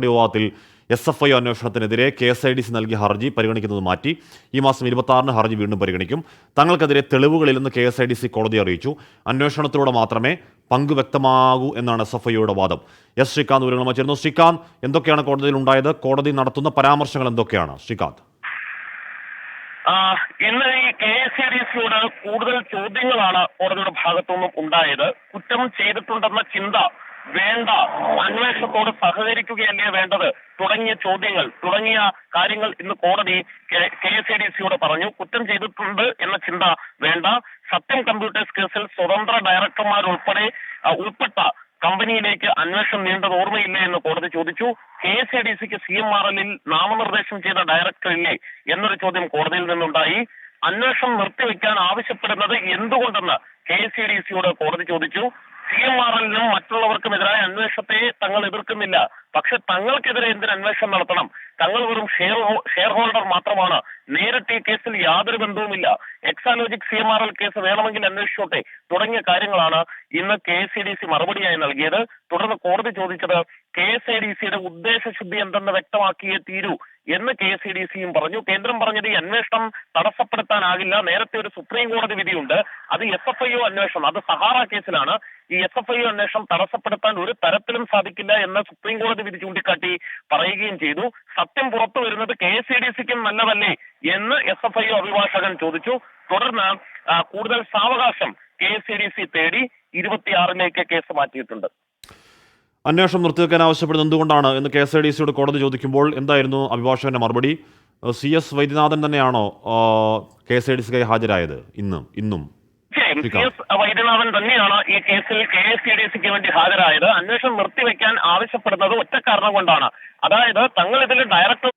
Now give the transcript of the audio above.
വിവാദത്തിൽ SFI അന്വേഷണത്തിനെതിരെ KSIDC നൽകിയ ഹർജി പരിഗണിക്കുന്നത് മാറ്റി. ഈ മാസം 26-ന് ഹർജി വീണ്ടും പരിഗണിക്കും. തങ്ങൾക്കെതിരെ തെളിവുകളില്ലെന്ന് KSIDC കോടതിയെ അറിയിച്ചു. അന്വേഷണത്തിലൂടെ മാത്രമേ പങ്ക് വ്യക്തമാകൂ എന്നാണ് SFIയുടെ വാദം. ശ്രീകാന്ത് വിവരങ്ങളുമായി ചേരുന്നു. ശ്രീകാന്ത്, എന്തൊക്കെയാണ് കോടതിയിൽ ഉണ്ടായത്? കോടതി നടത്തുന്ന പരാമർശങ്ങൾ എന്തൊക്കെയാണ്? ശ്രീകാന്ത്, ഇന്ന് ഈ KSIDCയോട് കൂടുതൽ ചോദ്യങ്ങളാണ് കോടതിയുടെ ഭാഗത്തുനിന്നും ഉണ്ടായത്. കുറ്റം ചെയ്തിട്ടുണ്ടെന്ന ചിന്ത വേണ്ട, അന്വേഷണത്തോട് സഹകരിക്കുകയല്ലേ വേണ്ടത് തുടങ്ങിയ ചോദ്യങ്ങൾ, തുടങ്ങിയ കാര്യങ്ങൾ ഇന്ന് കോടതി KSIDCയോട് പറഞ്ഞു. കുറ്റം ചെയ്തിട്ടുണ്ട് എന്ന ചിന്ത വേണ്ട, സത്യം കമ്പ്യൂട്ടേഴ്സ് കേസിൽ സ്വതന്ത്ര ഉൾപ്പെട്ട കമ്പനിയിലേക്ക് അന്വേഷണം നീണ്ടത് ഓർമ്മയില്ലേ എന്ന് കോടതി ചോദിച്ചു. KSIDCക്ക് CMRL-ൽ നാമനിർദ്ദേശം ചെയ്ത ഡയറക്ടർ ഇല്ലേ എന്നൊരു ചോദ്യം കോടതിയിൽ നിന്നുണ്ടായി. അന്വേഷണം നിർത്തിവെക്കാൻ ആവശ്യപ്പെടുന്നത് എന്തുകൊണ്ടെന്ന് KSIDCയോട് കോടതി ചോദിച്ചു. CMRL-നും മറ്റുള്ളവർക്കുമെതിരായ അന്വേഷണത്തെ തങ്ങൾ എതിർക്കുന്നില്ല, പക്ഷെ തങ്ങൾക്കെതിരെ എന്തിന് അന്വേഷണം നടത്തണം? തങ്ങൾ വെറും ഷെയർ ഹോൾഡർ മാത്രമാണ്, നേരിട്ട് ഈ കേസിൽ യാതൊരു ബന്ധവുമില്ല. എക്സാലോജിക് CMRL കേസ് വേണമെങ്കിൽ അന്വേഷിച്ചോട്ടെ തുടങ്ങിയ കാര്യങ്ങളാണ് ഇന്ന് KSIDC മറുപടിയായി നൽകിയത്. തുടർന്ന് കോടതി ചോദിച്ചത് KSIDCയുടെ ഉദ്ദേശശുദ്ധി എന്തെന്ന് വ്യക്തമാക്കിയേ തീരൂ എന്ന് KSIDCയും പറഞ്ഞു. കേന്ദ്രം പറഞ്ഞത് ഈ അന്വേഷണം തടസ്സപ്പെടുത്താനാകില്ല. നേരത്തെ ഒരു സുപ്രീം കോടതി വിധിയുണ്ട്, അത് SFIO അന്വേഷണം, അത് സഹാറ കേസിലാണ്. ഈ SFIO അന്വേഷണം തടസ്സപ്പെടുത്താൻ ഒരു തരത്തിലും സാധിക്കില്ല എന്ന് സുപ്രീം കോടതി വിധി ചൂണ്ടിക്കാട്ടി പറയുകയും ചെയ്തു. സത്യം പുറത്തു വരുന്നത് KSIDCക്കും നല്ലതല്ലേ എന്ന് SFIO അഭിഭാഷകൻ ചോദിച്ചു. തുടർന്ന് കൂടുതൽ സാവകാശം KSIDC തേടി 26-ലേക്ക് കേസ് മാറ്റിയിട്ടുണ്ട്. അന്വേഷണം നിർത്തിവെക്കാൻ ആവശ്യപ്പെടുന്നത് എന്തുകൊണ്ടാണ് എന്ന് KSIDCയോട് കോടതി ചോദിക്കുമ്പോൾ എന്തായിരുന്നു അഭിഭാഷകന്റെ മറുപടി? CS വൈദ്യനാഥൻ തന്നെയാണോ KSIDCക്കായി ഹാജരായത്? ഇന്നും CS വൈദ്യനാഥൻ തന്നെയാണ് ഈ കേസിൽ KSIDCക്ക് വേണ്ടി ഹാജരായത്. അന്വേഷണം നിർത്തിവെക്കാൻ ആവശ്യപ്പെടുന്നത് ഒറ്റ കാരണം കൊണ്ടാണ്. അതായത് തങ്ങൾ ഇതിൽ ഡയറക്ടർ